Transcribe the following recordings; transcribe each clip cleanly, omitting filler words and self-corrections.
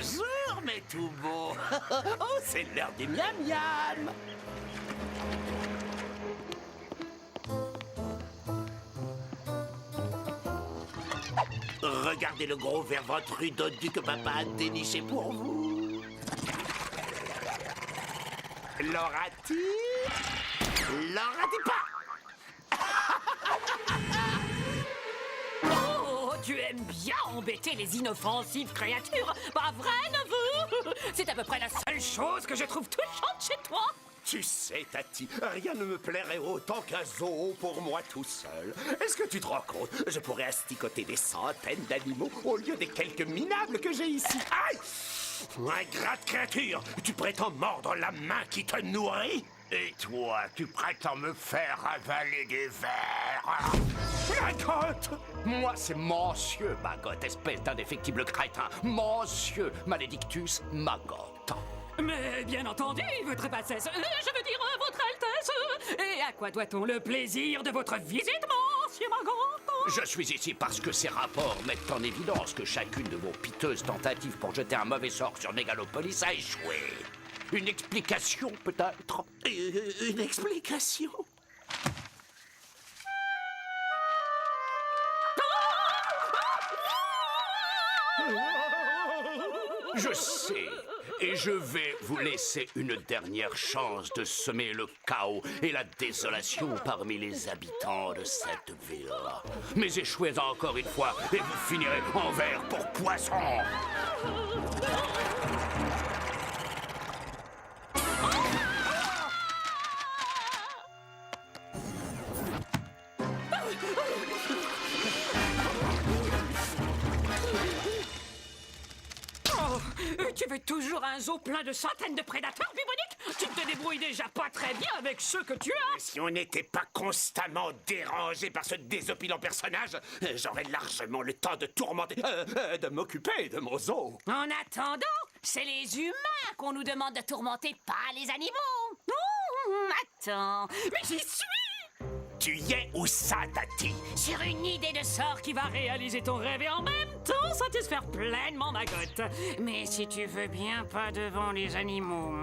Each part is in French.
Bonjour, mes tout beaux. Oh, c'est l'heure du miam-miam. Regardez le gros ver ventru dodu que papa a déniché pour vous. L'aura-t-il? L'aura-t-il pas? Oh, tu aimes bien embêter les inoffensives créatures, pas vrai, neveu? C'est à peu près la seule chose que je trouve touchante chez toi. Tu sais, Tati, rien ne me plairait autant qu'un zoo pour moi tout seul. Est-ce que tu te rends compte? Je pourrais asticoter des centaines d'animaux au lieu des quelques minables que j'ai ici. Aïe! Ingrate créature, tu prétends mordre la main qui te nourrit? Et toi, tu prétends me faire avaler des vers? Maggot! Moi, c'est Monsieur Maggot, espèce d'indéfectible crétin. Monsieur Maledictus Maggot. Mais bien entendu, votre bassesse, je veux dire votre Altesse. Et à quoi doit-on le plaisir de votre visite, monsieur Maggot? Je suis ici parce que ces rapports mettent en évidence que chacune de vos piteuses tentatives pour jeter un mauvais sort sur Mégalopolis a échoué. Une explication, peut-être? Une explication? Je sais, et je vais vous laisser une dernière chance de semer le chaos et la désolation parmi les habitants de cette ville. Mais échouez encore une fois et vous finirez en ver pour poisson. Tu veux toujours un zoo plein de centaines de prédateurs, Bubonique? Tu te débrouilles déjà pas très bien avec ceux que tu as. Si on n'était pas constamment dérangé par ce désopilant personnage, j'aurais largement le temps de tourmenter, de m'occuper de mon zoo. En attendant, c'est les humains qu'on nous demande de tourmenter, pas les animaux. Attends, mais j'y suis! Tu y es où ça, Tati? Sur une idée de sort qui va réaliser ton rêve et en même temps satisfaire pleinement Maggot. Mais si tu veux bien, pas devant les animaux.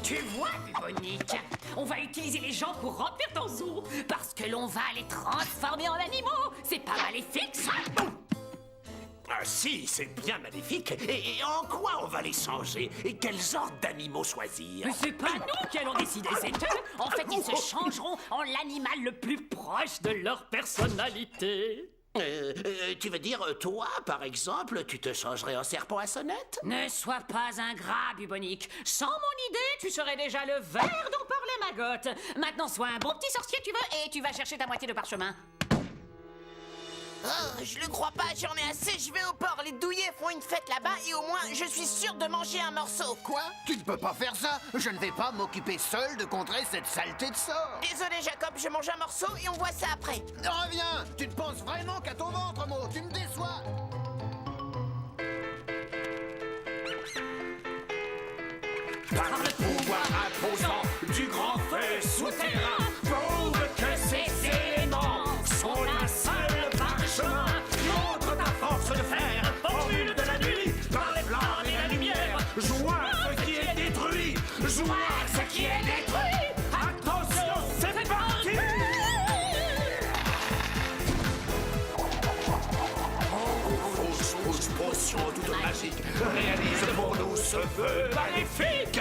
Tu vois, Bubonique, on va utiliser les gens pour remplir ton zoo, parce que l'on va les transformer en animaux. C'est pas maléfique, ça? Ah si, c'est bien maléfique. Et en quoi on va les changer? Et quel genre d'animaux choisir? Mais c'est pas nous qui allons décider, c'est eux. En fait, ils se changeront en l'animal le plus proche de leur personnalité. Tu veux dire, toi, par exemple, tu te changerais en serpent à sonnette? Ne sois pas ingrat, Bubonique. Sans mon idée, tu serais déjà le ver dont parlait Maggot. Maintenant, sois un bon petit sorcier, tu veux, et tu vas chercher ta moitié de parchemin. Oh, je le crois pas, j'en ai assez, je vais au port. Les douillets font une fête là-bas et au moins, je suis sûr de manger un morceau. Quoi? Tu ne peux pas faire ça. Je ne vais pas m'occuper seul de contrer cette saleté de sort. Désolé, Jacob, je mange un morceau et on voit ça après. Reviens. Tu ne penses vraiment qu'à ton ventre, Mo. Tu me déçois. Par le pouvoir imposant du grand feu souterrain, prouve que ces éléments sont un seul parchemin. Montre ta force de fer, formule de la nuit, par les flammes et la lumière. Joins ce qui est détruit, joins ce qui est détruit. Attention, c'est parti! Fausse potion toute magique, réalise pour nous ce vœu maléfique.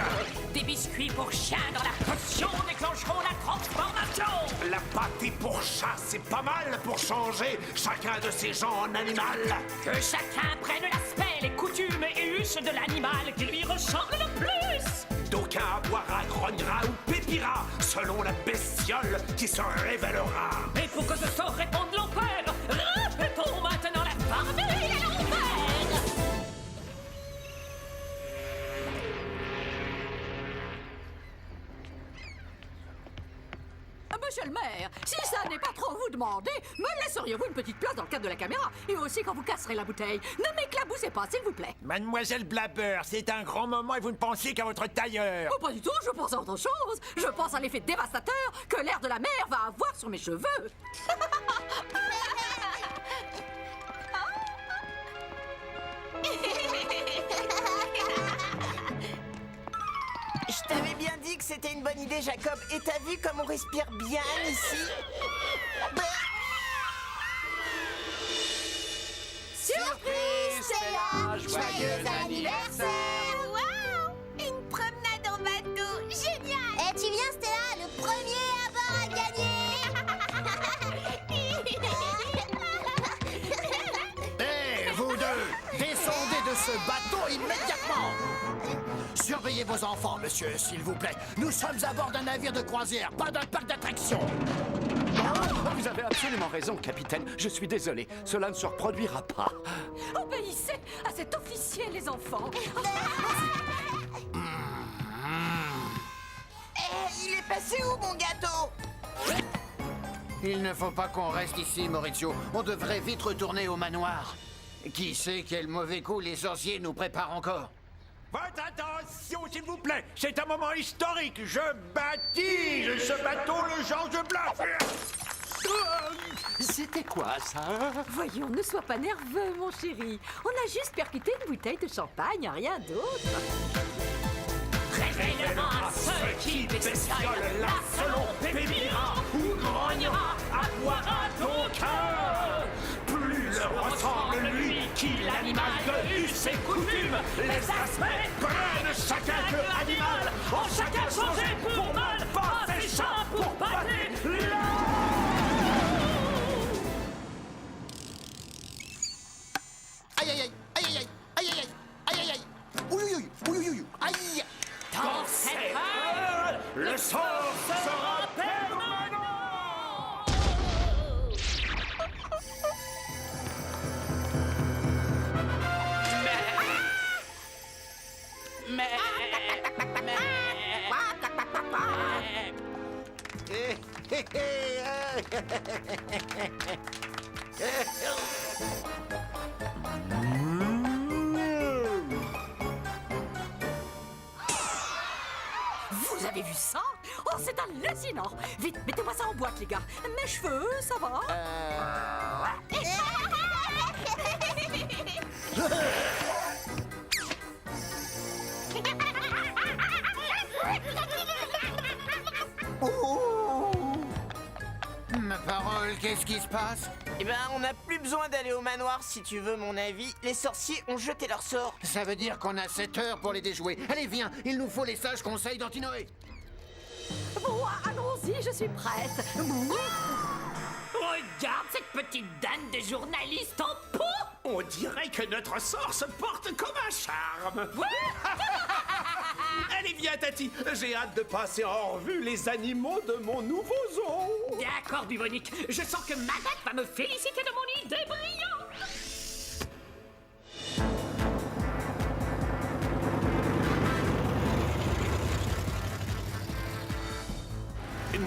Des biscuits pour chiens dans la potion déclencheront la transformation. La pâté pour chat, c'est pas mal pour changer chacun de ces gens en animal. Que chacun prenne l'aspect, les coutumes et us de l'animal qui lui ressemble le plus. D'aucuns boira, grognera ou pépira selon la bestiole qui se révélera. Et pour que ce sort réponde l'enfer, répétons maintenant la barbe et l'enfer. Monsieur le maire, si ça n'est pas trop vous demander, me laisseriez-vous une petite place dans le cadre de la caméra? Et aussi quand vous casserez la bouteille. Ne m'éclaboussez pas, s'il vous plaît. Mademoiselle Blabber, c'est un grand moment et vous ne pensez qu'à votre tailleur. Oh, pas du tout, je pense à autre chose. Je pense à l'effet dévastateur que l'air de la mer va avoir sur mes cheveux. Je t'avais bien dit que c'était une bonne idée, Jacob. Et t'as vu comme on respire bien ici? Surprise, Stella! Joyeux anniversaire! Waouh! Une promenade en bateau, génial! Eh, tu viens, Stella, le premier à bord à gagner! Hé, vous deux, descendez de ce bateau immédiatement! Surveillez vos enfants, monsieur, s'il vous plaît. Nous sommes à bord d'un navire de croisière, pas d'un parc d'attractions. Vous avez absolument raison, capitaine. Je suis désolé. Cela ne se reproduira pas. Obéissez à cet officier, les enfants. Eh, il est passé où, mon gâteau? Il ne faut pas qu'on reste ici, Maurizio. On devrait vite retourner au manoir. Qui sait quel mauvais coup les sorciers nous préparent encore? Votre attention, s'il vous plaît. C'est un moment historique. Je baptise ce bateau le Georges Bluff. C'était quoi, ça? Voyons, ne sois pas nerveux, mon chéri. On a juste percuté une bouteille de champagne, rien d'autre. Réveillera ceux qui bestiolent la selon pépira ou grognera à boira ton cœur. Plus le ressemble lui qui l'animal de us et coutumes, les aspects prennent chacun que animal, en chacun changé pour mal, pas ses chats pour pâter Aïe aïe aïe, aïe aïe aïe, aïe aïe aïe, aïe aïe aïe, ouïe ouïe ouïe ouïe, aïe. dans cette heure, le sort sera permanent. Vous avez vu ça? Oh, c'est hallucinant! Vite, mettez-moi ça en boîte, les gars. Mes cheveux, ça va? Ma parole, qu'est-ce qui se passe? Eh ben, on n'a plus besoin d'aller au manoir, si tu veux mon avis. Les sorciers ont jeté leur sort. Ça veut dire qu'on a 7 heures pour les déjouer. Allez, viens, il nous faut les sages conseils d'Antinoé. Bon, allons-y, je suis prête. Regarde cette petite dame de journaliste en peau. On dirait que notre sort se porte comme un charme. Allez, viens, Tati. J'ai hâte de passer en revue les animaux de mon nouveau zoo. D'accord, Bubonique. Je sens que Madame va me féliciter de mon idée brillante.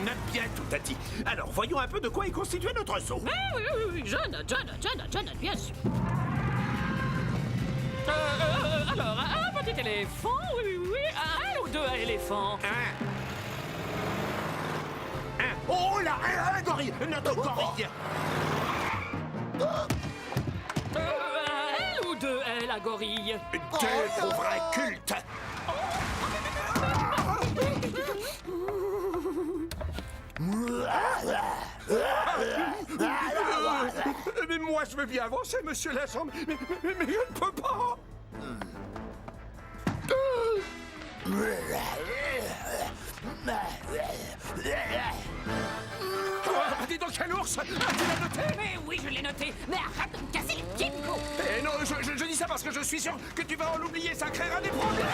Note bien tout, Tati. Alors, voyons un peu de quoi est constitué notre zoo. Oui, je note, bien sûr. Alors, un petit éléphant, oui, un ou deux éléphants. Oh là, un gorille, notre gorille. Un ou deux la gorille. Deux pauvres incultes. Mais moi, je veux bien avancer, monsieur Lassombe, mais je ne peux pas. Oh, dis donc, quel ours! Ah, tu l'as noté? Mais oui, je l'ai noté. Mais arrête de me casser les pieds, Nico. Eh non, je dis ça parce que je suis sûr que tu vas en oublier, ça créera des problèmes.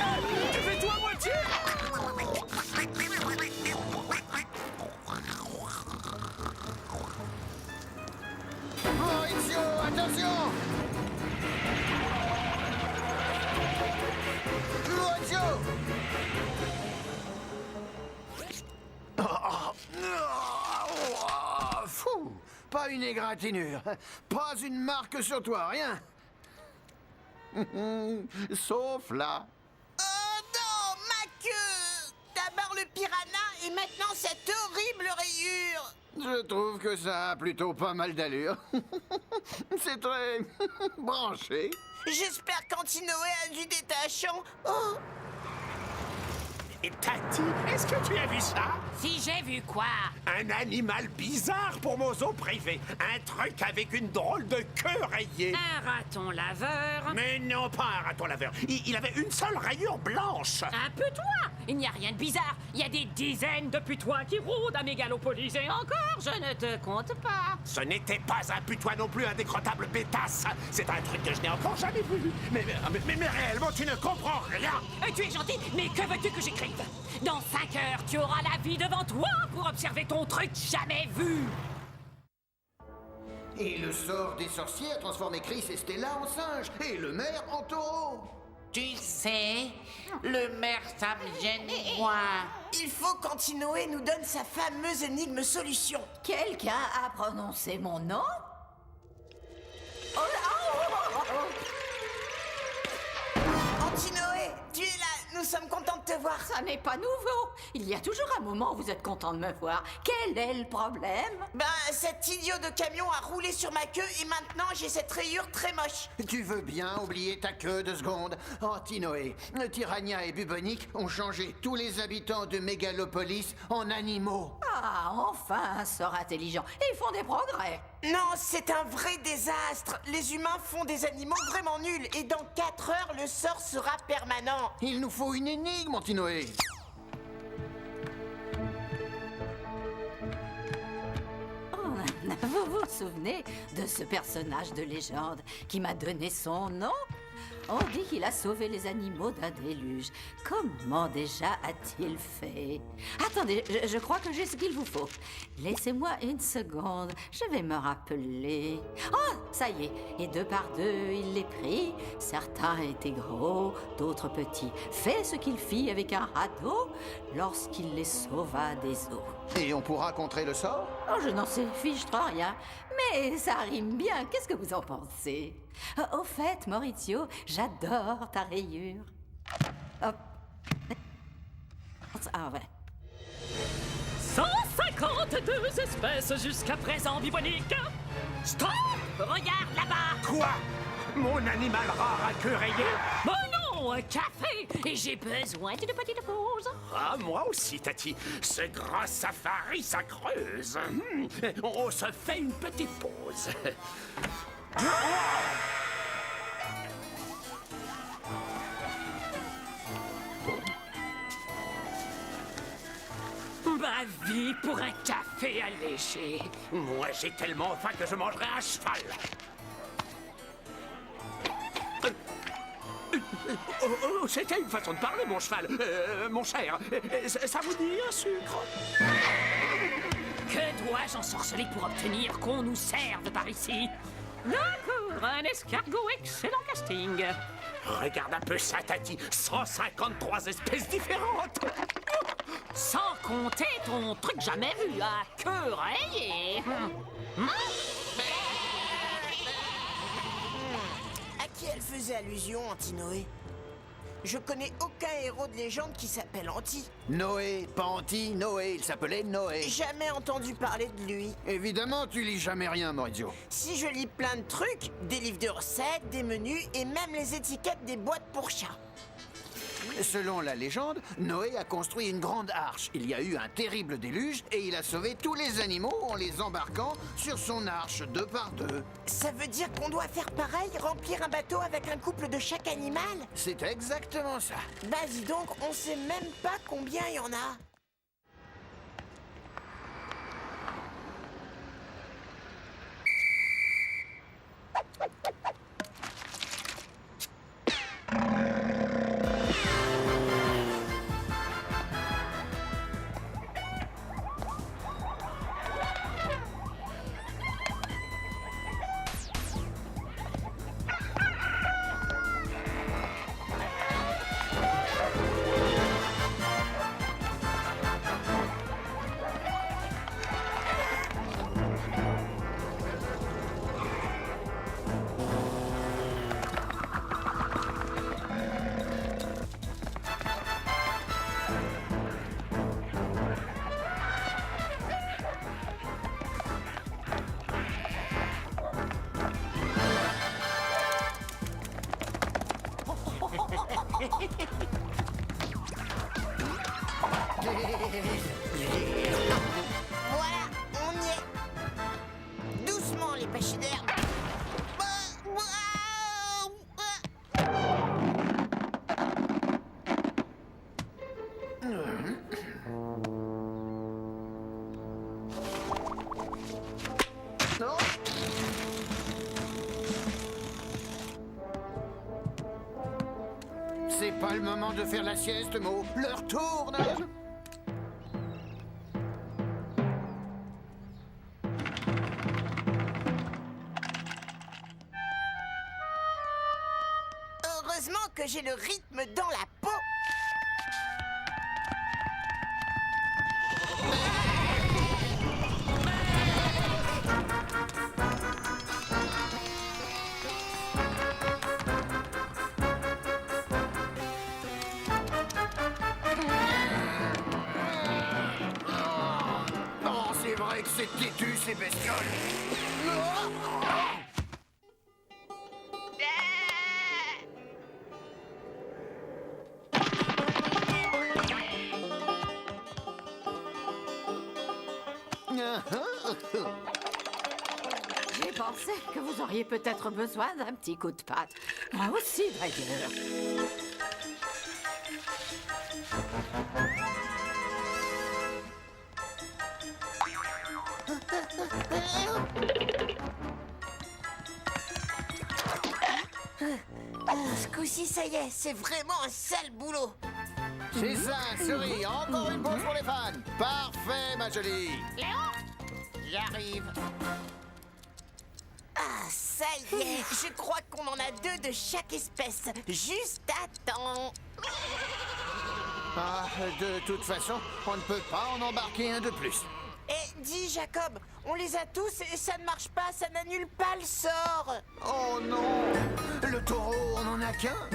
Tu fais tout à moitié. Maurizio, attention! Maurizio! Fou! Pas une égratignure, pas une marque sur toi, rien. Sauf là. Oh non, ma queue! D'abord le piranha et maintenant cette horrible rayure. Je trouve que ça a plutôt pas mal d'allure. C'est très branché. J'espère qu'Antinoé a du détachant. Oh. Et Tati, est-ce que tu as vu ça? Si j'ai vu quoi? Un animal bizarre pour mon zoo privé. Un truc avec une drôle de queue rayée. Un raton laveur. Mais non, pas un raton laveur. Il avait une seule rayure blanche. Un putois. Il n'y a rien de bizarre. Il y a des dizaines de putois qui rôdent à Mégalopolis. Et encore, je ne te compte pas. Ce n'était pas un putois non plus, un décrottable pétasse. C'est un truc que je n'ai encore jamais vu. Mais réellement, tu ne comprends rien. Tu es gentil, mais que veux-tu que j'écrive? Dans 5 heures, tu auras la vie devant toi pour observer ton truc jamais vu. Et le sort des sorciers a transformé Chris et Stella en singes, et le maire en taureau. Tu sais, le maire, ça me gêne, moi. Il faut qu'Antinoé nous donne sa fameuse énigme solution. Quelqu'un a prononcé mon nom? Oh là! Antinoé, tu es là, nous sommes contents de te voir. Ça n'est pas nouveau. Il y a toujours un moment où vous êtes content de me voir. Quel est le problème? Ben, cet idiot de camion a roulé sur ma queue et maintenant j'ai cette rayure très moche. Tu veux bien oublier ta queue 2 secondes? Antinoé, Tyrannia et Bubonic ont changé tous les habitants de Mégalopolis en animaux. Ah, enfin un sort intelligent. Et ils font des progrès. Non, c'est un vrai désastre. Les humains font des animaux vraiment nuls et dans 4 heures, le sort sera permanent. Il nous faut une énigme, Antinoé. Vous vous souvenez de ce personnage de légende qui m'a donné son nom? On dit qu'il a sauvé les animaux d'un déluge. Comment déjà a-t-il fait? Attendez, je crois que j'ai ce qu'il vous faut. Laissez-moi une seconde, je vais me rappeler. Oh, ça y est, et 2 par 2, il les prit. Certains étaient gros, d'autres petits. Fait ce qu'il fit avec un radeau lorsqu'il les sauva des eaux. Et on pourra contrer le sort? Oh, je n'en sais fiche rien, mais ça rime bien. Qu'est-ce que vous en pensez? Au fait, Maurizio, j'adore ta rayure. Hop. Ah, voilà. 152 espèces jusqu'à présent, Bubonic. Stop! Regarde là-bas. Quoi? Mon animal rare à queue rayée? Oh non, un café. Et j'ai besoin d'une petite pause. Ah, moi aussi, Tati. Ce grand safari, ça creuse. On se fait une petite pause. Ma vie pour un café alléché. Moi, j'ai tellement faim que je mangerai un cheval. Oh, c'était une façon de parler, mon cheval. Mon cher, ça vous dit un sucre? Que dois-je ensorceler pour obtenir qu'on nous serve par ici? D'accord, un escargot, excellent casting. Regarde un peu ça, Tati. 153 espèces différentes. Sans compter ton truc jamais vu à queue rayée. À qui elle faisait allusion, Antinoé? Je connais aucun héros de légende qui s'appelle Anti. Noé, pas Anti, Noé, il s'appelait Noé. Jamais entendu parler de lui. Évidemment, tu lis jamais rien, Maurizio. Si je lis plein de trucs, des livres de recettes, des menus et même les étiquettes des boîtes pour chats. Selon la légende, Noé a construit une grande arche. Il y a eu un terrible déluge et il a sauvé tous les animaux en les embarquant sur son arche 2 par 2. Ça veut dire qu'on doit faire pareil, remplir un bateau avec un couple de chaque animal? C'est exactement ça. Bah dis donc, on sait même pas combien il y en a. Voilà, on y est. Doucement, les pachydermes. Non. C'est pas le moment de faire la sieste, Mo. L'heure tourne. Heureusement que j'ai le rythme dans la peau. Oh, c'est vrai que c'est têtu, ces bestioles. J'ai pensé que vous auriez peut-être besoin d'un petit coup de patte. Moi aussi, d'ailleurs. Ce coup-ci, ça y est, c'est vraiment un sale boulot. C'est ça, souris. Encore une pause pour les fans. Parfait, ma jolie. J'arrive. Ah, ça y est, je crois qu'on en a 2 de chaque espèce. Juste à temps. Ah, de toute façon, on ne peut pas en embarquer un de plus. Et dis, Jacob, on les a tous et ça ne marche pas, ça n'annule pas le sort. Oh non. Le taureau, on en a qu'un.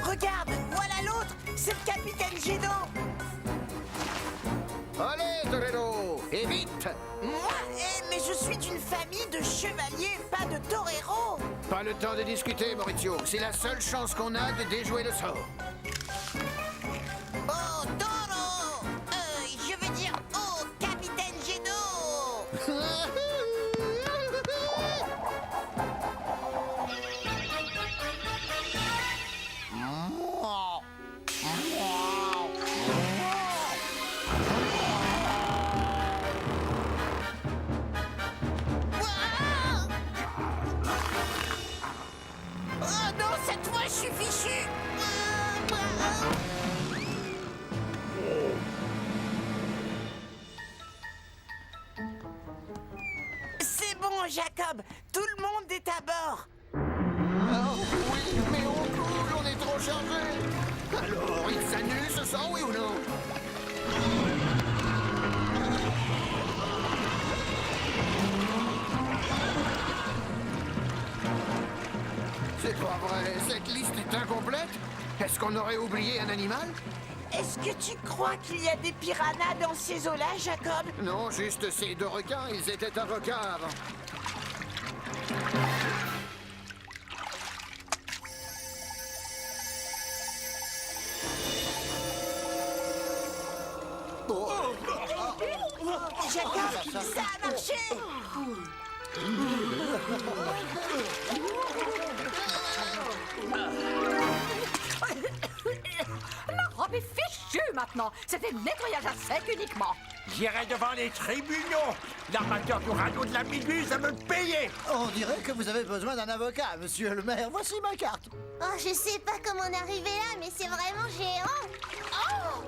Regarde, voilà l'autre, c'est le capitaine Gédon. Allez, torero, et vite. Moi, mais je suis d'une famille de chevaliers, pas de toreros. Pas le temps de discuter, Maurizio. C'est la seule chance qu'on a de déjouer le sort. Oh, taureau. Je veux dire, oh, capitaine Gédon. Oh non, cette fois, je suis fichu. C'est bon, Jacob. Tout le monde est à bord. Oh, oui, mais on coule, on est trop chargé. Alors, il s'annule ce sort, oui ou non? C'est pas vrai, cette liste est incomplète. Est-ce qu'on aurait oublié un animal? Est-ce que tu crois qu'il y a des piranhas dans ces eaux-là, Jacob? Non, juste ces 2 requins, ils étaient avocats avant. Jacob, ça a marché. Ma robe est fichue maintenant. C'était le nettoyage à sec uniquement. J'irai devant les tribunaux. L'armateur du radeau de la Méduse va me payer. On dirait que vous avez besoin d'un avocat, monsieur le maire. Voici ma carte. Oh, je sais pas comment on est arrivé là, mais c'est vraiment géant. Oh!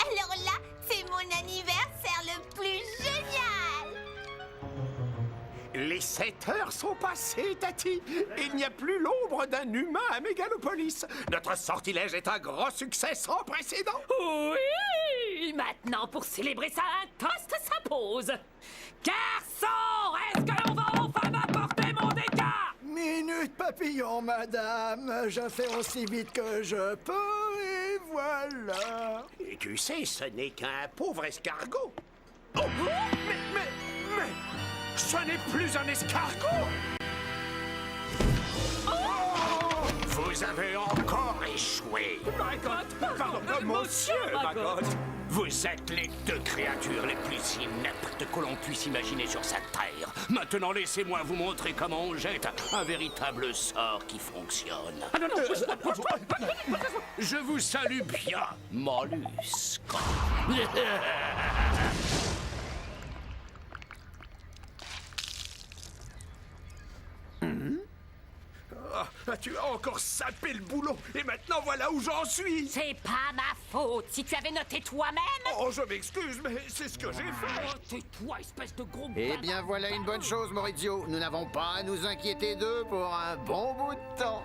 Alors là, c'est mon anniversaire le plus génial. Les 7 heures sont passées, Tati. Il n'y a plus l'ombre d'un humain à Mégalopolis. Notre sortilège est un grand succès sans précédent. Oui! Maintenant, pour célébrer ça, un toast s'impose. Garçon, est-ce que l'on va enfin m'apporter mon déca? Minute papillon, madame. Je fais aussi vite que je peux et voilà. Et tu sais, ce n'est qu'un pauvre escargot. Oh, mais, ce n'est plus un escargot. Vous avez encore échoué. Pardon, monsieur Maggot. Vous êtes les deux créatures les plus ineptes que l'on puisse imaginer sur cette terre. Maintenant, laissez-moi vous montrer comment on jette un véritable sort qui fonctionne. Je vous salue bien, mollusque. Tu as encore sapé le boulot et maintenant voilà où j'en suis. C'est pas ma faute si tu avais noté toi-même. Oh, je m'excuse, mais c'est ce que j'ai fait. Oh, tais-toi, espèce de gros... Eh bien, voilà une bonne chose, Maurizio. Nous n'avons pas à nous inquiéter d'eux pour un bon bout de temps.